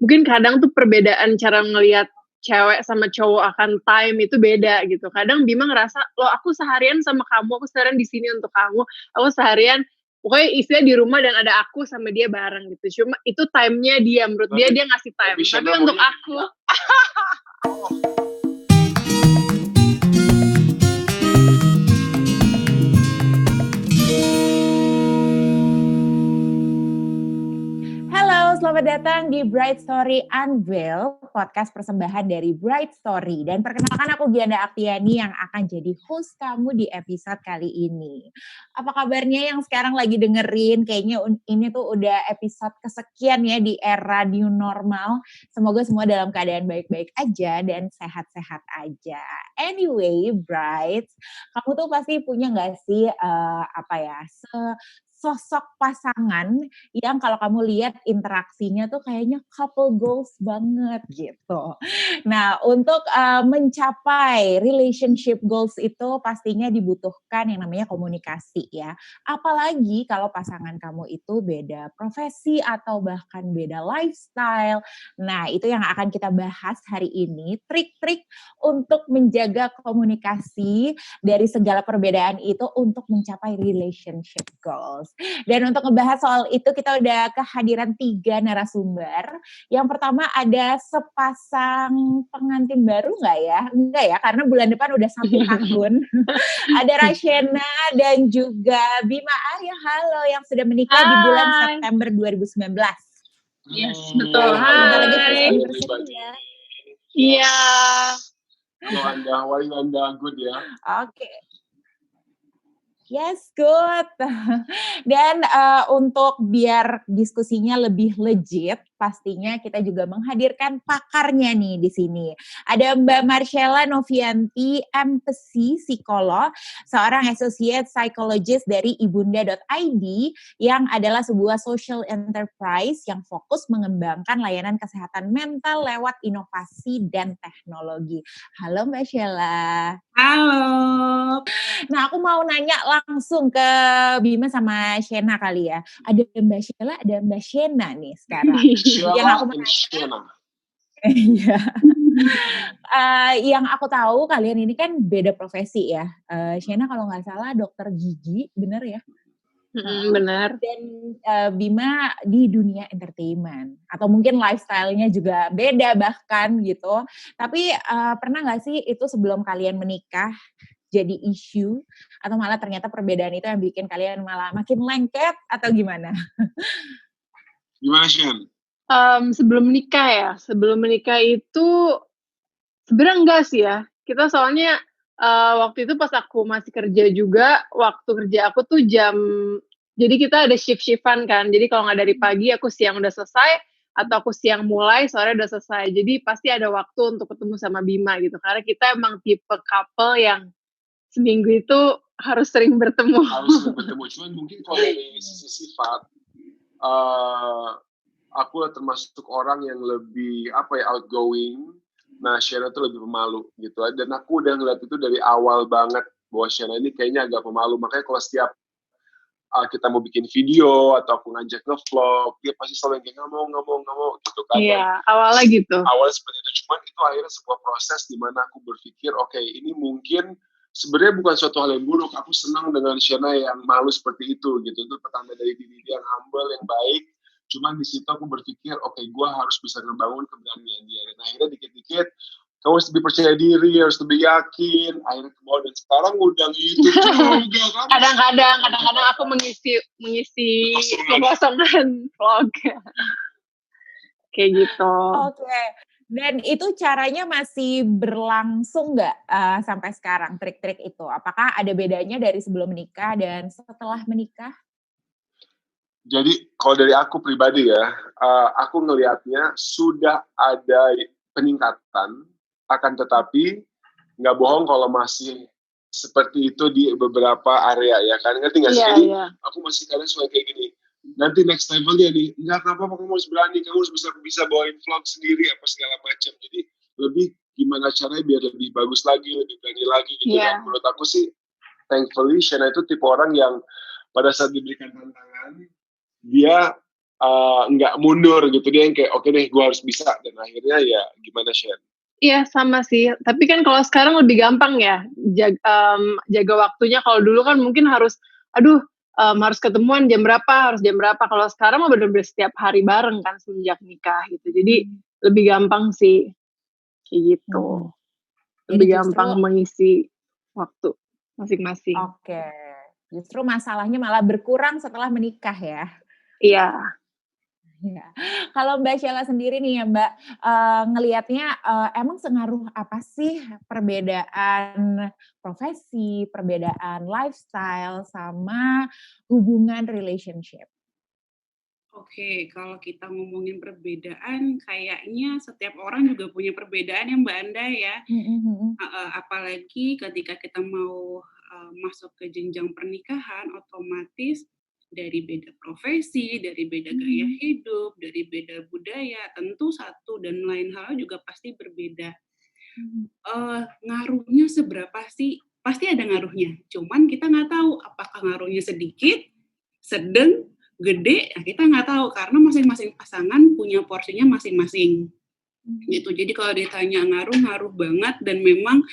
mungkin kadang tuh perbedaan cara ngelihat cewek sama cowok akan time itu beda gitu. Kadang Bima ngerasa, loh aku seharian sama kamu, aku seharian di sini untuk kamu, aku seharian pokoknya istilah di rumah dan ada aku sama dia bareng gitu. Cuma itu time-nya dia, menurut dia ngasih time. Tapi untuk aku, selamat datang di Bright Story Unveil, podcast persembahan dari Bright Story. Dan perkenalkan aku Gianda Aktiani yang akan jadi host kamu di episode kali ini. Apa kabarnya yang sekarang lagi dengerin? Kayaknya ini tuh udah episode kesekian ya di era new normal. Semoga semua dalam keadaan baik-baik aja dan sehat-sehat aja. Anyway, Bright, kamu tuh pasti punya gak sih sosok pasangan yang kalau kamu lihat interaksinya tuh kayaknya couple goals banget gitu. Nah, untuk mencapai relationship goals itu pastinya dibutuhkan yang namanya komunikasi ya. Apalagi kalau pasangan kamu itu beda profesi atau bahkan beda lifestyle. Nah, itu yang akan kita bahas hari ini, trik-trik untuk menjaga komunikasi dari segala perbedaan itu untuk mencapai relationship goals. Dan untuk ngebahas soal itu kita udah kehadiran 3 narasumber. Yang pertama ada sepasang pengantin baru nggak ya? Enggak ya, karena bulan depan udah 1 tahun. Ada Rashena dan juga Bima Arya, halo, yang sudah menikah di bulan September 2019. Yes, betul. Sebentar lagi Hai. anniversary ya. Iya. Halo Anda, how are you Anda? Good ya? Oke. Yes, good. Dan untuk biar diskusinya lebih legit, pastinya kita juga menghadirkan pakarnya nih di sini. Ada Mbak Marcella Novianti, MPsy, psikolog, seorang associate psychologist dari ibunda.id yang adalah sebuah social enterprise yang fokus mengembangkan layanan kesehatan mental lewat inovasi dan teknologi. Halo Mbak Sheila. Halo. Nah, aku mau nanya langsung ke Bima sama Shena kali ya. Ada Mbak Sheila, ada Mbak Shena nih sekarang. Yang aku mau nanya. Iya. Yang aku tahu kalian ini kan beda profesi ya. Shena kalau nggak salah dokter gigi, bener ya? Benar. Dan Bima di dunia entertainment atau mungkin lifestyle-nya juga beda bahkan gitu. Tapi pernah nggak sih itu sebelum kalian menikah jadi isu atau malah ternyata perbedaan itu yang bikin kalian malah makin lengket atau gimana? Gimana Shen? Sebelum menikah itu sebenarnya enggak sih ya. Kita soalnya waktu itu pas aku masih kerja juga, waktu kerja aku tuh jadi kita ada shift-shiftan kan. Jadi kalau nggak dari pagi aku siang udah selesai, atau aku siang mulai, sore udah selesai. Jadi pasti ada waktu untuk ketemu sama Bima gitu. Karena kita emang tipe couple yang seminggu itu harus sering bertemu. Cuman mungkin kalau dari sisi sifat, aku termasuk orang yang lebih outgoing. Nah, Shena tuh lebih pemalu gitu. Dan aku udah ngeliat itu dari awal banget bahwa Shena ini kayaknya agak pemalu. Makanya kalau setiap kita mau bikin video atau aku ngajak nge-vlog, dia pasti selalu kayak ngomong gitu kan. Iya, awalnya gitu. Awalnya seperti itu, cuman itu akhirnya sebuah proses di mana aku berpikir, oke, ini mungkin sebenarnya bukan suatu hal yang buruk. Aku senang dengan Shena yang malu seperti itu gitu. Itu pertanda dari diri dia yang humble, yang baik. Cuman di situ aku berpikir, oke, gue harus bisa ngebangun keberanian dia. Dan akhirnya dikit-dikit, kamu harus lebih percaya diri, harus lebih yakin. Akhirnya ke bawah, dan sekarang udah gitu juga kan. Kadang-kadang aku mengisi kekosongan vlog. Kayak gitu. Oke. Dan itu caranya masih berlangsung nggak sampai sekarang, trik-trik itu? Apakah ada bedanya dari sebelum menikah dan setelah menikah? Jadi kalau dari aku pribadi ya, aku ngelihatnya sudah ada peningkatan, akan tetapi nggak bohong kalau masih seperti itu di beberapa area ya kan, ngerti nggak sih? Jadi aku masih kadang suka kayak gini. Nanti next levelnya nih, nggak apa-apa, kamu harus berani, kamu harus bisa bawain vlog sendiri apa segala macam. Jadi lebih gimana caranya biar lebih bagus lagi, lebih berani lagi gitu. Dan menurut aku sih, thankfully Shena itu tipe orang yang pada saat diberikan tantangan, dia nggak mundur gitu, dia yang kayak oke deh gue harus bisa, dan akhirnya ya gimana Shen? Iya sama sih, tapi kan kalau sekarang lebih gampang ya jaga waktunya. Kalau dulu kan mungkin harus harus ketemuan jam berapa, kalau sekarang mah bener-bener setiap hari bareng kan semenjak nikah gitu, jadi lebih gampang sih kayak gitu. Lebih Jadi gampang mengisi waktu masing-masing. Oke, justru masalahnya malah berkurang setelah menikah ya? Iya. Ya. Kalau Mbak Sheila sendiri nih ya Mbak, ngelihatnya emang sengaruh apa sih perbedaan profesi, perbedaan lifestyle, sama hubungan relationship? Oke, kalau kita ngomongin perbedaan, kayaknya setiap orang juga punya perbedaan ya Mbak Anda ya. Apalagi ketika kita mau masuk ke jenjang pernikahan, otomatis dari beda profesi, dari beda gaya hidup, dari beda budaya, tentu satu dan lain hal juga pasti berbeda. Ngaruhnya seberapa sih? Pasti ada ngaruhnya. Cuman kita nggak tahu apakah ngaruhnya sedikit, sedang, gede. Nah, kita nggak tahu karena masing-masing pasangan punya porsinya masing-masing. Gitu. Jadi kalau ditanya ngaruh banget, dan memang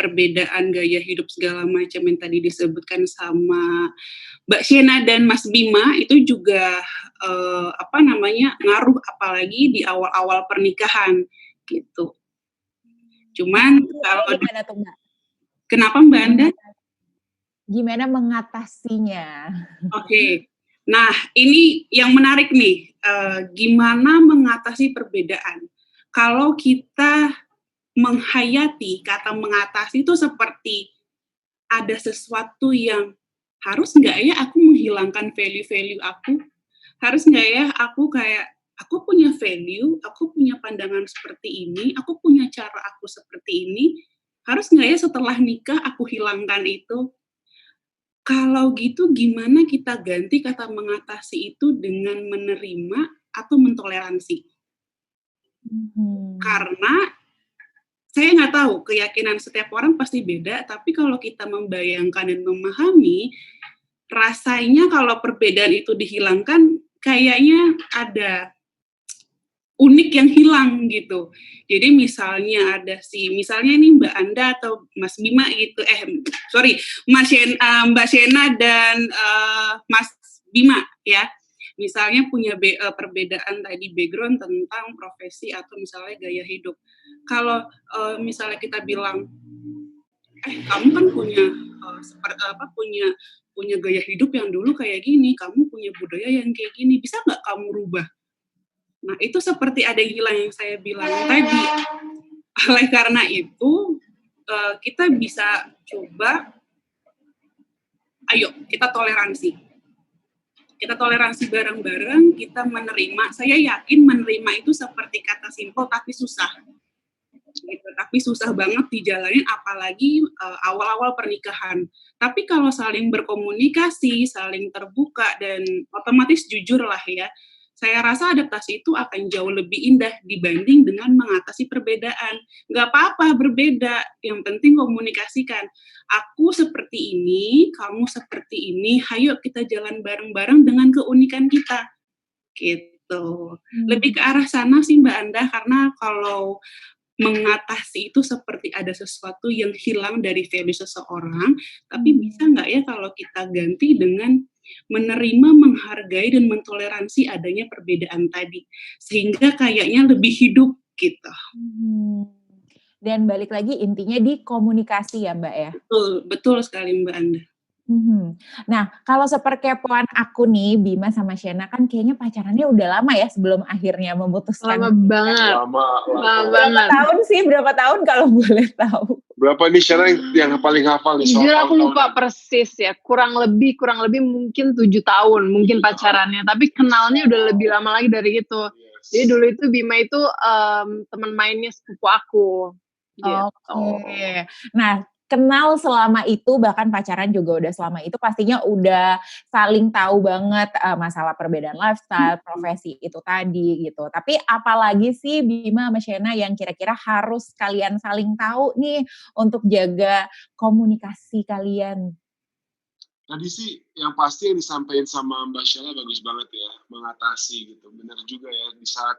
perbedaan gaya hidup segala macam yang tadi disebutkan sama Mbak Shena dan Mas Bima itu juga ngaruh, apalagi di awal-awal pernikahan gitu. Cuman kalau gimana tuh Mbak? Kenapa Mbak Anda? Gimana mengatasinya? Oke. Nah, ini yang menarik nih. Gimana mengatasi perbedaan? Kalau kita menghayati kata mengatasi itu seperti ada sesuatu yang harus nggak ya aku menghilangkan value-value aku? Harus nggak ya aku punya value, aku punya pandangan seperti ini, aku punya cara aku seperti ini, harus nggak ya setelah nikah aku hilangkan itu? Kalau gitu gimana kita ganti kata mengatasi itu dengan menerima atau mentoleransi? Karena saya nggak tahu, keyakinan setiap orang pasti beda, tapi kalau kita membayangkan dan memahami, rasanya kalau perbedaan itu dihilangkan, kayaknya ada unik yang hilang gitu. Jadi misalnya misalnya nih Mbak Anda atau Mas Bima gitu, Mbak Shena dan Mas Bima ya, misalnya punya perbedaan tadi background tentang profesi atau misalnya gaya hidup. Kalau misalnya kita bilang, kamu kan punya gaya hidup yang dulu kayak gini, kamu punya budaya yang kayak gini, bisa nggak kamu rubah? Nah, itu seperti ada yang hilang yang saya bilang tadi. Oleh karena itu, kita bisa coba, ayo kita toleransi. Kita toleransi bareng-bareng, kita menerima. Saya yakin menerima itu seperti kata simpel tapi susah. Gitu, tapi susah banget dijalanin, apalagi awal-awal pernikahan. Tapi kalau saling berkomunikasi, saling terbuka, dan otomatis jujur lah ya, saya rasa adaptasi itu akan jauh lebih indah dibanding dengan mengatasi perbedaan. Nggak apa-apa berbeda, yang penting komunikasikan. Aku seperti ini, kamu seperti ini, ayo kita jalan bareng-bareng dengan keunikan kita. Gitu. Lebih ke arah sana sih Mbak Anda, karena kalau mengatasi itu seperti ada sesuatu yang hilang dari value seseorang, tapi bisa nggak ya kalau kita ganti dengan menerima, menghargai, dan mentoleransi adanya perbedaan tadi, sehingga kayaknya lebih hidup gitu. Dan balik lagi intinya di komunikasi ya Mbak ya? Betul sekali Mbak Anda. Nah, kalau seperkepoan aku nih, Bima sama Shena kan kayaknya pacarannya udah lama ya sebelum akhirnya memutuskan. Lama banget. Berapa tahun kalau boleh tahu? Berapa nih Shena yang paling hafal nih? Jujur aku lupa persis ya, kurang lebih mungkin 7 tahun mungkin pacarannya, tapi kenalnya udah lebih lama lagi dari itu. Jadi dulu itu Bima itu teman mainnya sepupu aku. Gitu. Oke. Nah, kenal selama itu, bahkan pacaran juga udah selama itu, pastinya udah saling tahu banget masalah perbedaan lifestyle, profesi itu tadi gitu. Tapi apalagi sih Bima sama Shena yang kira-kira harus kalian saling tahu nih untuk jaga komunikasi kalian? Tadi sih yang pasti yang disampaikan sama Mbak Sheila bagus banget ya, mengatasi gitu. Benar juga ya, di saat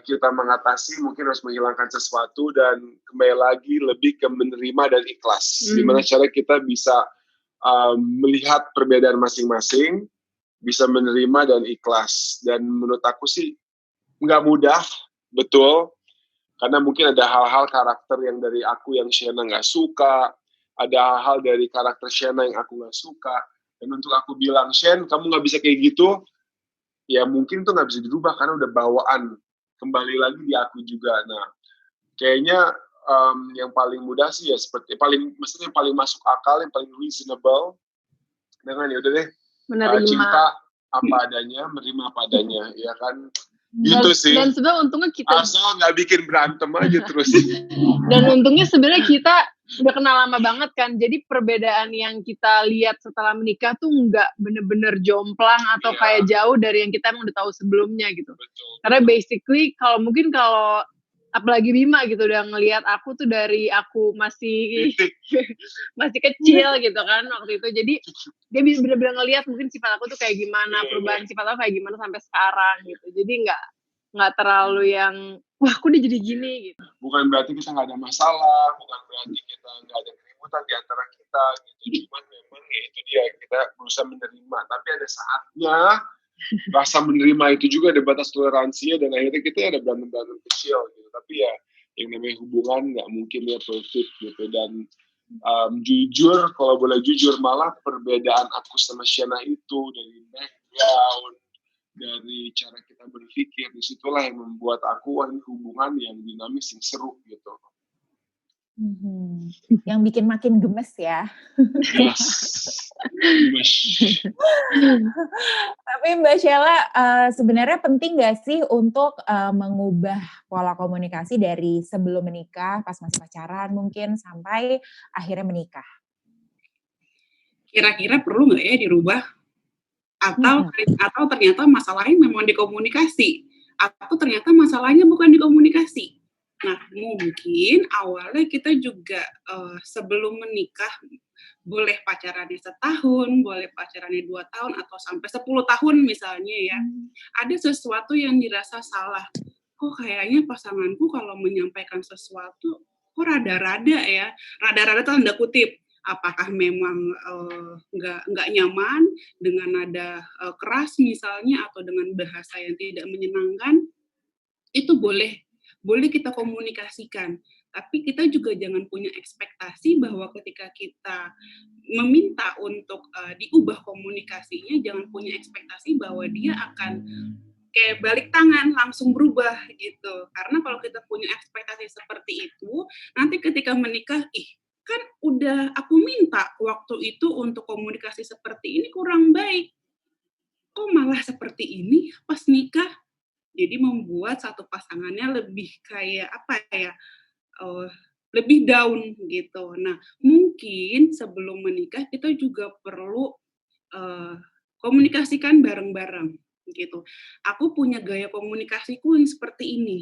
kita mengatasi mungkin harus menghilangkan sesuatu dan kembali lagi lebih ke menerima dan ikhlas. Gimana cara kita bisa melihat perbedaan masing-masing, bisa menerima dan ikhlas. Dan menurut aku sih nggak mudah, betul. Karena mungkin ada hal-hal karakter yang dari aku yang Shena nggak suka, ada hal-hal dari karakter Shena yang aku nggak suka. Dan untuk aku bilang, Shen, kamu nggak bisa kayak gitu, ya mungkin itu nggak bisa dirubah karena udah bawaan. Kembali lagi di aku juga. Nah, kayaknya yang paling mudah sih ya seperti maksudnya yang paling masuk akal, yang paling reasonable dengan ya udah deh cinta apa adanya, menerima apa adanya, ya kan? Gitu sih. Dan sebenarnya untungnya kita asal nggak bikin berantem aja terus. Dan untungnya sebenarnya kita udah kenal lama banget kan, jadi perbedaan yang kita lihat setelah menikah tuh nggak bener-bener jomplang atau kayak jauh dari yang kita emang udah tahu sebelumnya gitu. Betul. Karena basically kalau apalagi Bima gitu udah ngelihat aku tuh dari aku masih kecil gitu kan waktu itu, jadi dia bisa bener-bener ngelihat mungkin sifat aku tuh kayak gimana, perubahan sifat aku kayak gimana sampai sekarang gitu. Jadi nggak terlalu yang wah aku udah jadi gini gitu. Bukan berarti kita nggak ada masalah, bukan berarti kita nggak ada keributan di antara kita gitu. Cuman memang ya itu dia, kita berusaha menerima. Tapi ada saatnya rasa menerima itu juga ada batas toleransinya dan akhirnya kita ada berantem-berantem kecil gitu. Tapi ya yang namanya hubungan nggak mungkin ya perfect gitu. Dan jujur, kalau boleh jujur, malah perbedaan aku sama Shena itu dari background, dari cara kita berpikir, disitulah yang membuat aku ini hubungan yang dinamis, yang seru gitu. Yang bikin makin gemes ya. Yes. Gemes. Tapi Mbak Sheila, sebenarnya penting nggak sih untuk mengubah pola komunikasi dari sebelum menikah, pas masih pacaran mungkin, sampai akhirnya menikah? Kira-kira perlu nggak ya dirubah? Atau ternyata masalahnya memang di komunikasi, atau ternyata masalahnya bukan di komunikasi. Nah, mungkin awalnya kita juga sebelum menikah boleh pacarannya setahun, boleh pacarannya 2 tahun, atau sampai 10 tahun misalnya ya. Ada sesuatu yang dirasa salah. Kok kayaknya pasanganku kalau menyampaikan sesuatu, kok rada-rada ya. Rada-rada tanda kutip. Apakah memang nggak nyaman dengan nada keras misalnya, atau dengan bahasa yang tidak menyenangkan, itu boleh kita komunikasikan. Tapi kita juga jangan punya ekspektasi bahwa ketika kita meminta untuk diubah komunikasinya, jangan punya ekspektasi bahwa dia akan kayak balik tangan langsung berubah gitu. Karena kalau kita punya ekspektasi seperti itu, nanti ketika menikah, kan udah aku minta waktu itu untuk komunikasi seperti ini kurang baik. Kok malah seperti ini pas nikah? Jadi membuat satu pasangannya lebih kayak lebih down gitu. Nah, mungkin sebelum menikah kita juga perlu komunikasikan bareng-bareng gitu. Aku punya gaya komunikasiku yang seperti ini.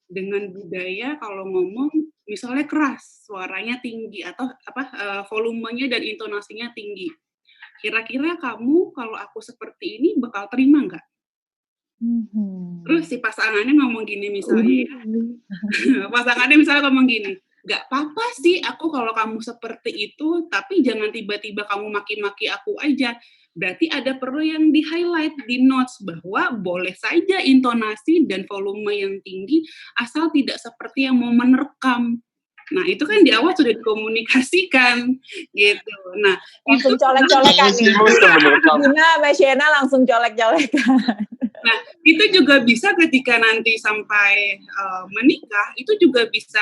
Dengan budaya kalau ngomong misalnya keras, suaranya tinggi, atau volumenya dan intonasinya tinggi. Kira-kira kamu kalau aku seperti ini bakal terima nggak? Terus si pasangannya ngomong gini misalnya, pasangannya misalnya ngomong gini, nggak apa-apa sih aku kalau kamu seperti itu, tapi jangan tiba-tiba kamu maki-maki aku aja. Berarti ada perlu yang di-highlight, di notes, bahwa boleh saja intonasi dan volume yang tinggi, asal tidak seperti yang mau menerkam. Nah, itu kan di awal sudah dikomunikasikan, gitu. Nah, langsung colek-colekan nih. Mbak Shena langsung colek-colekan. Nah, itu juga bisa ketika nanti sampai menikah, itu juga bisa,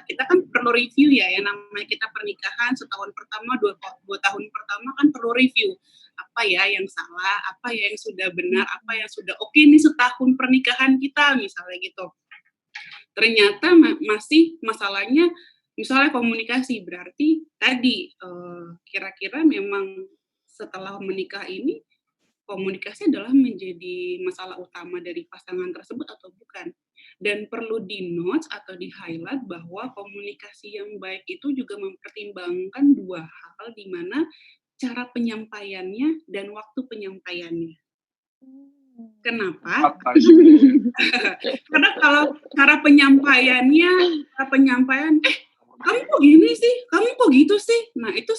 kita kan perlu review ya, yang namanya kita pernikahan setahun pertama, 2 tahun pertama kan perlu review. Apa ya yang salah, apa ya yang sudah benar, apa yang sudah oke nih setahun pernikahan kita, misalnya gitu. Ternyata masih masalahnya misalnya komunikasi, berarti tadi kira-kira memang setelah menikah ini komunikasi adalah menjadi masalah utama dari pasangan tersebut atau bukan. Dan perlu di notes atau di highlight bahwa komunikasi yang baik itu juga mempertimbangkan 2 hal, di mana cara penyampaiannya dan waktu penyampaiannya. Kenapa? Karena kalau cara penyampaian, kamu kok gini sih, kamu kok gitu sih. Nah itu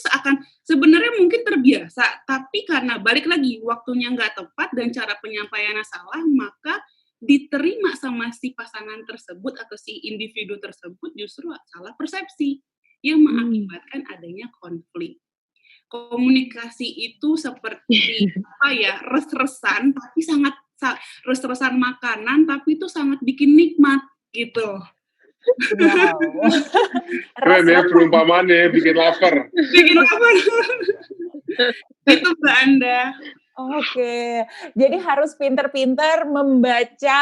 sebenarnya mungkin terbiasa, tapi karena balik lagi waktunya nggak tepat dan cara penyampaiannya salah, maka diterima sama si pasangan tersebut atau si individu tersebut justru salah persepsi yang mengakibatkan adanya konflik. Komunikasi itu seperti res-resan tapi sangat res-resan makanan tapi itu sangat bikin nikmat gitu. Wow. Keren ya perumpamaannya, bikin lapar. Itu Mbak Anda. Oke, jadi harus pinter-pinter membaca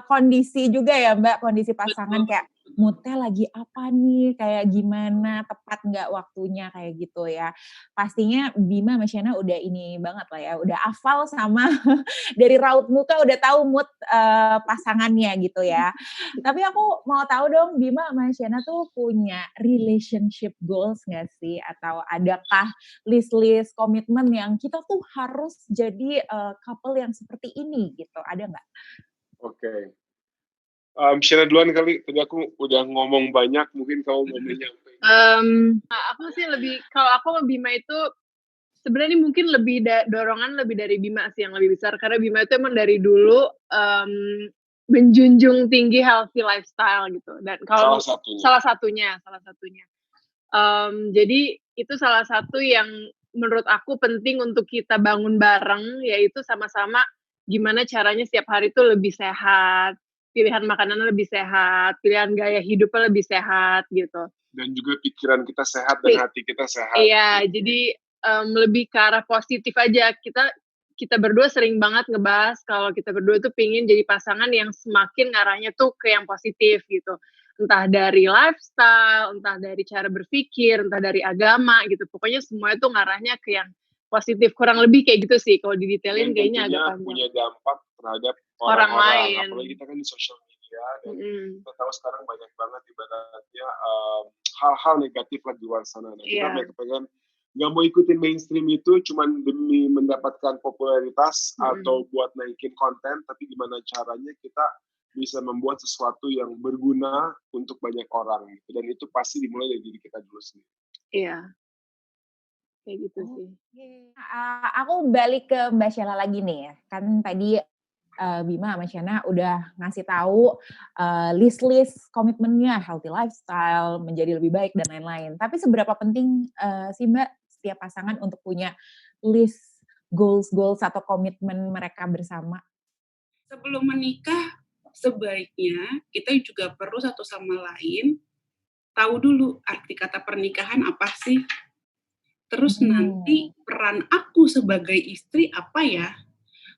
kondisi juga ya Mbak, kondisi pasangan. Betul. Kayak moodnya lagi apa nih, kayak gimana, tepat nggak waktunya, kayak gitu ya. Pastinya Bima sama Shena udah ini banget lah ya, udah hafal sama dari raut muka udah tahu mood pasangannya gitu ya. Tapi aku mau tahu dong, Bima sama Shena tuh punya relationship goals nggak sih? Atau adakah list-list komitmen yang kita tuh harus jadi couple yang seperti ini gitu, ada nggak? Oke. Shena duluan kali, tadi aku udah ngomong banyak, mungkin kamu mau menyampaikan. Aku sih kalau aku sama Bima itu, sebenarnya mungkin lebih dorongan lebih dari Bima sih yang lebih besar, karena Bima itu emang dari dulu menjunjung tinggi healthy lifestyle gitu, dan kalau salah satunya. Jadi itu salah satu yang menurut aku penting untuk kita bangun bareng, yaitu sama-sama gimana caranya setiap hari itu lebih sehat, pilihan makanannya lebih sehat, pilihan gaya hidupnya lebih sehat gitu. Dan juga pikiran kita sehat dan hati kita sehat. Iya, jadi lebih ke arah positif aja. Kita berdua sering banget ngebahas kalau kita berdua tuh pingin jadi pasangan yang semakin ngarahnya tuh ke yang positif gitu. Entah dari lifestyle, entah dari cara berpikir, entah dari agama gitu. Pokoknya semuanya tuh ngarahnya ke yang positif. Kurang lebih kayak gitu sih. Kalau didetailin kayaknya agak panjang. Punya dampak terhadap orang lain. Apalagi kita kan di sosial media dan kita tahu sekarang banyak banget ibaratnya hal-hal negatif lah di luar sana. Nah, kita pengen nggak mau ikutin mainstream itu cuman demi mendapatkan popularitas atau buat naikin konten, tapi gimana caranya kita bisa membuat sesuatu yang berguna untuk banyak orang gitu. Dan itu pasti dimulai dari diri kita dulu sendiri. Iya. Kayak gitu sih. Aku balik ke Mbak Sheila lagi nih ya. Kan tadi Bima sama Shena udah ngasih tahu list-list komitmennya, healthy lifestyle, menjadi lebih baik dan lain-lain. Tapi seberapa penting sih Mbak setiap pasangan untuk punya list goals atau komitmen mereka bersama? Sebelum menikah, sebaiknya kita juga perlu satu sama lain tahu dulu arti kata pernikahan apa sih. Terus nanti peran aku sebagai istri apa ya?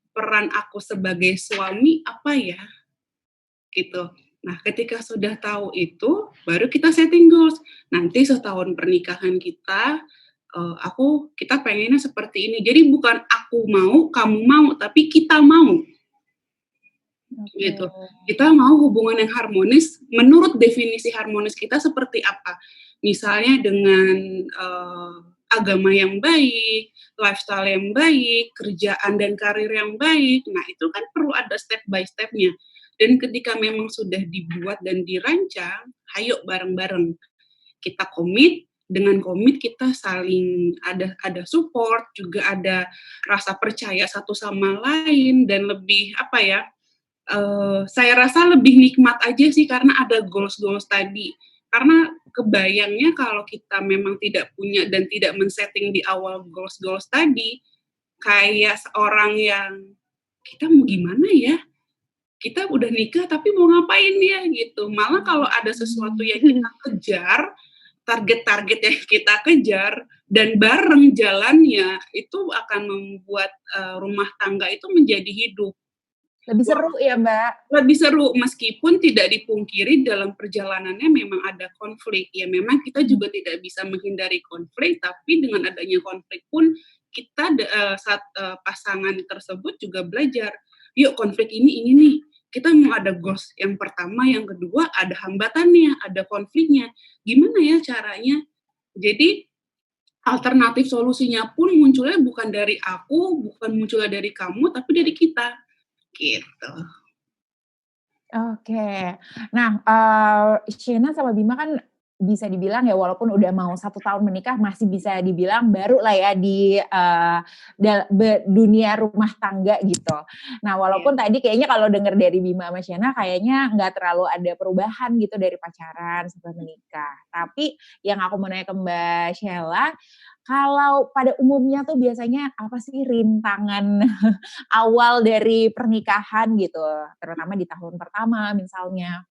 Peran aku sebagai suami apa ya? Gitu. Nah, ketika sudah tahu itu, baru kita setting goals. Nanti setahun pernikahan kita, kita pengennya seperti ini. Jadi bukan aku mau, kamu mau, tapi kita mau. Gitu. Kita mau hubungan yang harmonis. Menurut definisi harmonis kita seperti apa? Misalnya dengan agama yang baik, lifestyle yang baik, kerjaan dan karir yang baik. Nah, itu kan perlu ada step by step-nya. Dan ketika memang sudah dibuat dan dirancang, ayo bareng-bareng. Kita komit, dengan komit kita saling ada support, juga ada rasa percaya satu sama lain, dan lebih saya rasa lebih nikmat aja sih karena ada goals-goals tadi. Karena kebayangnya kalau kita memang tidak punya dan tidak men-setting di awal goals-goals tadi, kayak seorang yang kita mau gimana ya? Kita udah nikah tapi mau ngapain ya gitu. Malah kalau ada sesuatu yang kita kejar, target-target yang kita kejar dan bareng jalannya, itu akan membuat rumah tangga itu menjadi hidup. Lebih seru ya Mbak? Lebih seru, meskipun tidak dipungkiri dalam perjalanannya memang ada konflik. Ya memang kita juga tidak bisa menghindari konflik, tapi dengan adanya konflik pun kita saat pasangan tersebut juga belajar. Yuk konflik ini nih, kita mau ada goals yang pertama, yang kedua ada hambatannya, ada konfliknya. Gimana ya caranya? Jadi alternatif solusinya pun munculnya bukan dari aku, bukan munculnya dari kamu, tapi dari kita, gitu. Oke. Nah, Shena sama Bima kan bisa dibilang ya walaupun udah mau 1 tahun menikah masih bisa dibilang baru lah ya di dunia rumah tangga gitu. Nah, walaupun tadi kayaknya kalau denger dari Bima sama Shena kayaknya nggak terlalu ada perubahan gitu dari pacaran sampai menikah. Tapi yang aku mau nanya ke Mbak Sheila, kalau pada umumnya tuh biasanya apa sih rintangan awal dari pernikahan gitu, terutama di tahun pertama misalnya?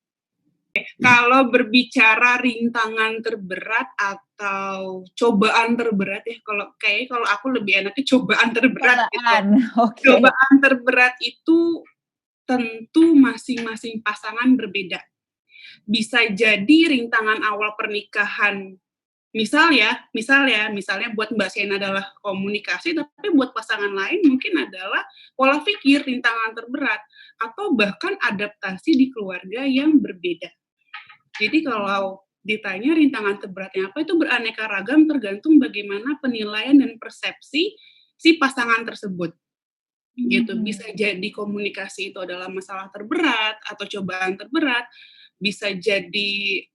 Kalau berbicara rintangan terberat atau cobaan terberat ya, kalau aku lebih enaknya cobaan terberat gitu. Okay. Cobaan terberat itu tentu masing-masing pasangan berbeda. Bisa jadi rintangan awal pernikahan, misalnya buat Mbak Shena adalah komunikasi, tapi buat pasangan lain mungkin adalah pola pikir rintangan terberat, atau bahkan adaptasi di keluarga yang berbeda. Jadi kalau ditanya rintangan terberatnya apa, itu beraneka ragam tergantung bagaimana penilaian dan persepsi si pasangan tersebut. Gitu. Bisa jadi komunikasi itu adalah masalah terberat atau cobaan terberat, bisa jadi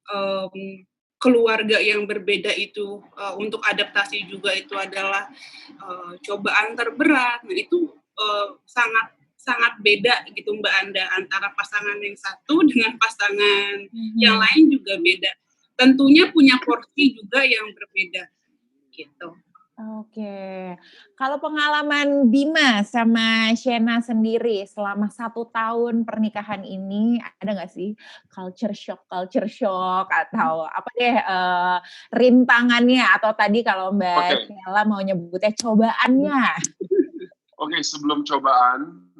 keluarga yang berbeda itu untuk adaptasi juga itu adalah cobaan terberat. Nah, itu sangat beda gitu Mbak Anda, antara pasangan yang satu dengan pasangan yang lain juga beda. Tentunya punya porsi juga yang berbeda gitu. Oke, kalau pengalaman Bima sama Shena sendiri selama 1 tahun pernikahan ini ada nggak sih culture shock atau apa deh rintangannya atau tadi kalau Mbak Sheila mau nyebutnya cobaannya? Oke, sebelum cobaan,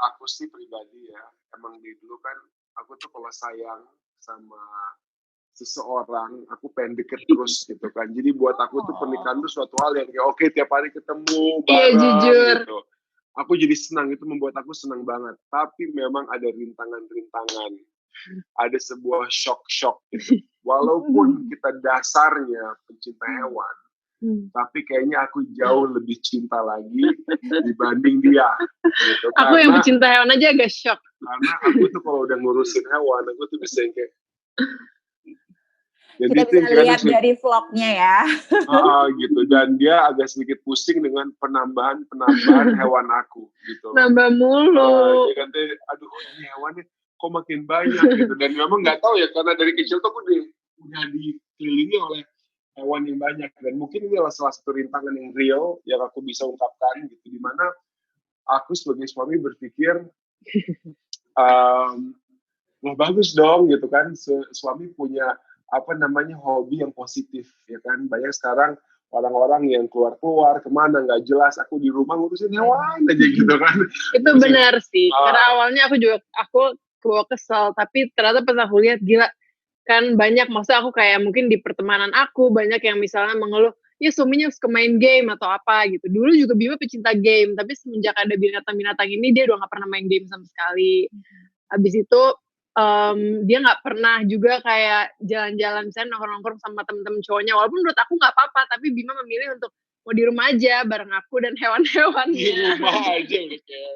aku sih pribadi ya, emang dulu kan aku tuh kalau sayang sama seseorang, aku pengen deket terus gitu kan. Jadi buat aku tuh pernikahan tuh suatu hal yang kayak oke, tiap hari ketemu bareng gitu. Aku jadi senang, itu membuat aku senang banget. Tapi memang ada rintangan-rintangan. Ada sebuah shock gitu. Walaupun kita dasarnya pencinta hewan, tapi kayaknya aku jauh lebih cinta lagi dibanding dia. Gitu. Aku yang pecinta hewan aja agak shock. Karena aku tuh kalau udah ngurusin hewan, aku tuh bisa yang kayak kita bisa lihat dari vlognya ya. Gitu, dan dia agak sedikit pusing dengan penambahan hewan aku gitu. Nambah mulu. Dia kata, aduh ini hewannya kok makin banyak gitu. Dan memang nggak tahu ya, karena dari kecil tuh aku udah dikelilingi oleh hewan yang banyak. Dan mungkin ini adalah salah satu rintangan yang real yang aku bisa ungkapkan gitu, dimana aku sebagai suami berpikir wah bagus dong gitu kan, suami punya hobi yang positif ya kan. Banyak sekarang orang-orang yang keluar kemana nggak jelas, aku di rumah ngurusin hewan aja gitu kan. Itu benar sih, karena awalnya aku kebawa kesel, tapi ternyata pas aku lihat gila kan, banyak maksudnya aku kayak mungkin di pertemanan aku banyak yang misalnya mengeluh ya suaminya suka main game atau apa gitu. Dulu juga Bima pecinta game, tapi semenjak ada binatang-binatang ini dia udah nggak pernah main game sama sekali. Habis itu dia nggak pernah juga kayak jalan-jalan misalnya nongkrong-nongkrong sama temen-temen cowoknya, walaupun menurut aku nggak apa-apa, tapi Bima memilih untuk mau di rumah aja bareng aku dan hewan-hewannya. Di rumah aja udah kayak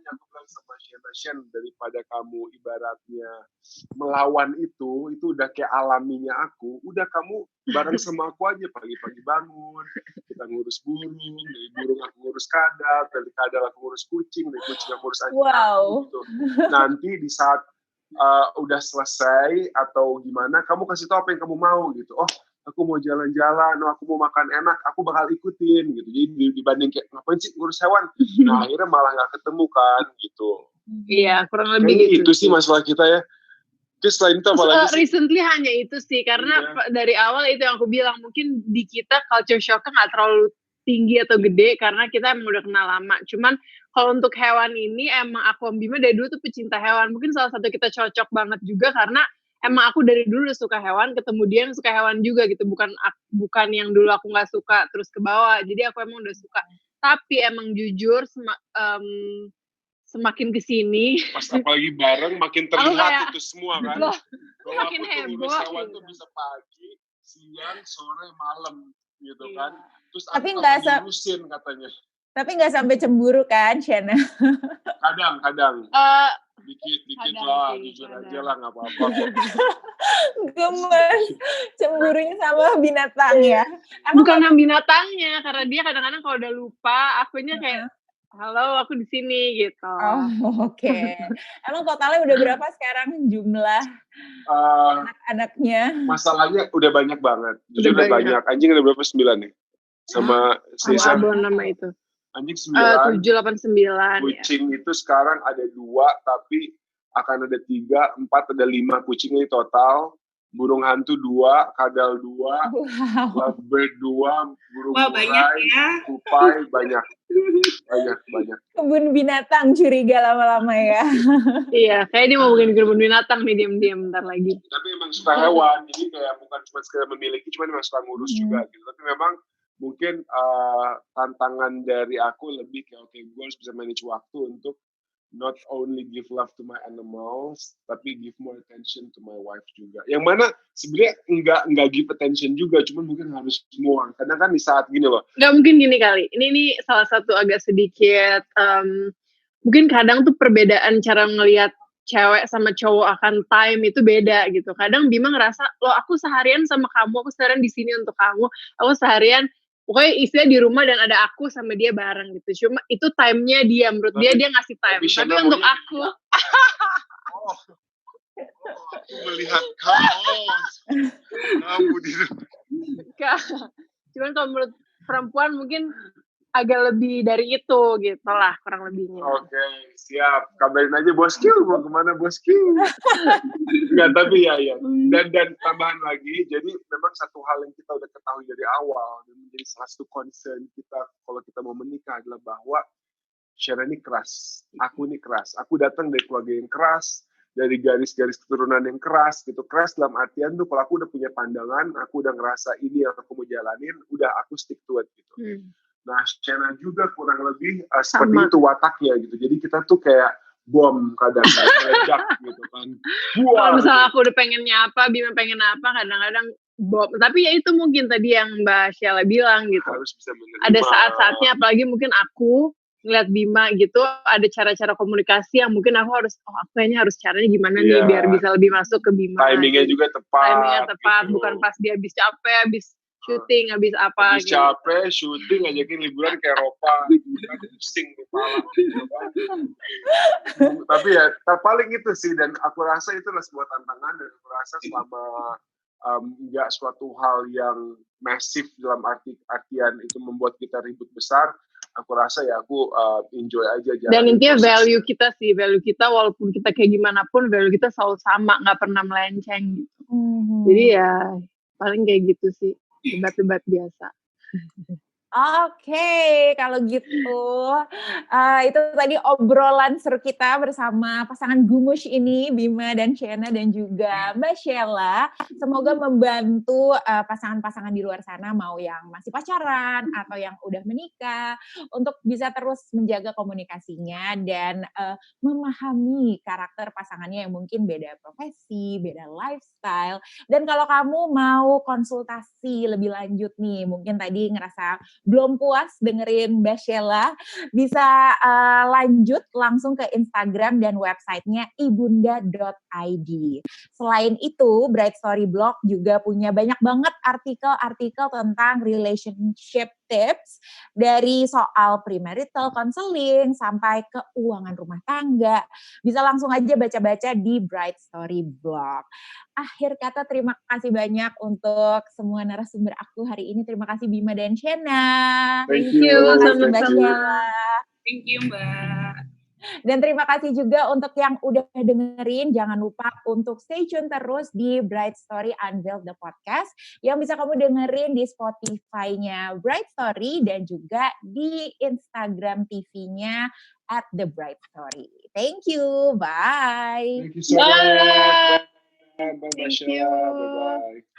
aku bilang sama Shen, daripada kamu ibaratnya melawan itu udah kayak alaminya aku, udah kamu bareng sama aku aja, pagi-pagi bangun kita ngurus burung, dari burung aku ngurus kadal, dari kadal aku ngurus kucing, dari kucing aku ngurus anjing gitu. Nanti di saat udah selesai atau gimana, kamu kasih tahu apa yang kamu mau gitu. Oh aku mau jalan-jalan, aku mau makan enak, aku bakal ikutin gitu. Jadi dibanding kayak ngapain sih ngurus hewan, nah akhirnya malah nggak ketemu kan gitu. Iya, kurang lebih gitu. Itu sih masalah kita ya. Terus selain itu apa lagi sih? Recently hanya itu sih, karena dari awal itu yang aku bilang, mungkin di kita culture shock nggak terlalu tinggi atau gede karena kita emang udah kenal lama. Cuman kalau untuk hewan ini emang aku sama Bima dari dulu tuh pecinta hewan. Mungkin salah satu kita cocok banget juga karena emang aku dari dulu udah suka hewan, ketemu dia yang suka hewan juga gitu. Bukan yang dulu aku nggak suka terus ke bawah. Jadi aku emang udah suka. Tapi emang jujur semakin kesini pas apalagi bareng makin terlihat itu semua kan. Loh, makin heboh hewan tuh bisa pagi siang, sore, malam gitu Iya. kan. Terus Tapi aku nggak akan diurusin katanya. Tapi nggak sampai cemburu kan, Shena? Kadang. Eh, Dikit kadang lah, sih, jujur kadang. aja lah, nggak apa-apa kok. Gemes, cemburunya sama binatang ya. Emang Bukan sama binatangnya, karena dia kadang-kadang kalau udah lupa, akunya kayak, halo, aku di sini gitu. Oh, oke. Emang totalnya udah berapa sekarang jumlah anak-anaknya? Masalahnya udah banyak banget. Udah Udah banyak. banyak. Anjing ada berapa? 9 nih? Sama Caesar. Apa nama itu? Anjing 9. 7, 8, 9. Kucing itu sekarang ada 2, tapi akan ada 3, 4, ada 5 kucing ini total. Burung hantu 2, kadal 2, lovebird 2, burung murai, tupai, banyak. Kebun binatang curiga lama-lama ya. Iya, kayak dia mau bikin kebun binatang nih diam-diam bentar lagi. Tapi emang suka hewan, jadi kayak bukan cuma sekedar memiliki, cuma emang suka ngurus juga gitu. Tapi memang mungkin tantangan dari aku lebih kayak oke, gue harus bisa manage waktu untuk not only give love to my animals, tapi give more attention to my wife juga. Yang mana sebenarnya nggak give attention juga, cuman mungkin harus more. Kadang kan di saat gini loh. Nggak mungkin gini kali. Ini salah satu agak sedikit, mungkin kadang tuh perbedaan cara ngelihat cewek sama cowok akan time itu beda gitu. Kadang Bima ngerasa, loh aku seharian sama kamu, aku seharian di sini untuk kamu, aku seharian pokoknya istilah di rumah dan ada aku sama dia bareng gitu. Cuma itu time-nya dia, menurut dia ngasih time. Tapi untuk aku, aku melihat kamu di cuman kalau menurut perempuan mungkin agak lebih dari itu gitu lah kurang lebihnya. Oke, siap. Kabarin aja bosku, mau kemana bosku? Enggak, tapi ya. Dan tambahan lagi, jadi memang satu hal yang kita udah ketahui dari awal dan menjadi salah satu concern kita kalau kita mau menikah adalah bahwa Shena ini keras, aku ini keras. Aku datang dari keluarga yang keras, dari garis-garis keturunan yang keras gitu. Keras dalam artian tuh kalau aku udah punya pandangan, aku udah ngerasa ini yang aku mau jalanin, udah aku stick to it gitu. Nah, Shena juga kurang lebih seperti itu wataknya gitu. Jadi kita tuh kayak bom kadang meledak gitu kan. Kalau misalnya aku udah pengennya apa, Bima pengen apa, kadang-kadang bom. Tapi ya itu mungkin tadi yang Mbak Sheila bilang gitu. Harus bisa menerima. Ada saat-saatnya, apalagi mungkin aku ngeliat Bima gitu, ada cara-cara komunikasi yang mungkin aku harus, aku kayaknya harus caranya gimana nih biar bisa lebih masuk ke Bima. Timingnya juga tepat. Timingnya tepat, gitu. Bukan pas dia habis capek, habis syuting, habis apa habis gitu. Capek, syuting, ngajakin liburan ke Eropa, pusing kepala. Tapi ya, paling itu sih, dan aku rasa itu adalah sebuah tantangan, dan aku rasa selama nggak suatu hal yang masif dalam artian itu membuat kita ribut besar, aku rasa ya aku enjoy aja. Dan intinya value kita sih, value kita walaupun kita kayak gimana pun, value kita selalu sama, nggak pernah melenceng gitu. Jadi ya, paling kayak gitu sih. Debat-debat biasa. Oke, kalau gitu itu tadi obrolan seru kita bersama pasangan Gumush ini, Bima dan Shena dan juga Mbak Sheila. Semoga membantu pasangan-pasangan di luar sana mau yang masih pacaran atau yang udah menikah untuk bisa terus menjaga komunikasinya dan memahami karakter pasangannya yang mungkin beda profesi, beda lifestyle. Dan kalau kamu mau konsultasi lebih lanjut nih, mungkin tadi ngerasa belum puas dengerin Mbak Sheila, bisa lanjut langsung ke Instagram dan websitenya ibunda.id. Selain itu, Bright Story Blog juga punya banyak banget artikel-artikel tentang relationship tips, dari soal premarital counseling sampai keuangan rumah tangga. Bisa langsung aja baca-baca di Bright Story Blog. Akhir kata, terima kasih banyak untuk semua narasumber aku hari ini. Terima kasih Bima dan Shena. Thank you. Mbak Sheila. Thank you, Mbak. Dan terima kasih juga untuk yang udah dengerin. Jangan lupa untuk stay tune terus di Bright Story Unveiled the Podcast yang bisa kamu dengerin di Spotify-nya Bright Story dan juga di Instagram TV-nya @thebrightstory. Thank you. Bye. Thank you so much. Thank you. Bye-bye.